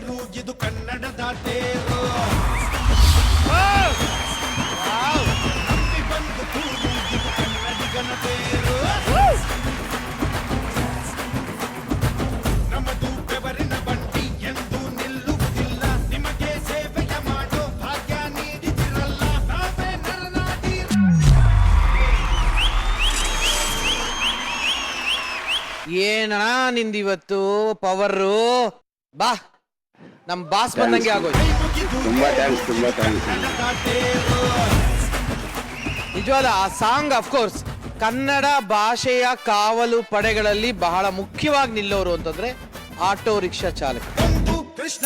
ತೇರು ಇದು ಕನ್ನಡದ ತೇರು ನಂಬಿ ಬಂದು ತೂರು ಇದು ಕನ್ನಡಿಗನ ತೇರು ನಮ್ಮದು ಬೆವರಿನ ಬಂಡಿ ಎಂದು ನಿಲ್ಲುವುದಿಲ್ಲ ನಿಮಗೆ ಸೇವೆಯ ಮಾಡೋ ಭಾಗ್ಯ ನೀಡಿದಿರಲ್ಲ ನಾವೇ ನರನಾಡಿ ಏನಣ್ಣ ನಿಂದಿವತ್ತು ಪವರು ಬಾ ನಮ್ ಬಾಸ್ ಬಂದಂಗೆ ಆಗೋಯ್ತು. ತುಂಬಾ ಥ್ಯಾಂಕ್ಸ್. ನಿಜವಾದ ಆ ಸಾಂಗ್ ಅಫ್ಕೋರ್ಸ್ ಕನ್ನಡ ಭಾಷೆಯ ಕಾವಲು ಪಡೆಗಳಲ್ಲಿ ಬಹಳ ಮುಖ್ಯವಾಗಿ ನಿಲ್ಲೋರು ಅಂತಂದ್ರೆ ಆಟೋ ರಿಕ್ಷಾ ಚಾಲಕ.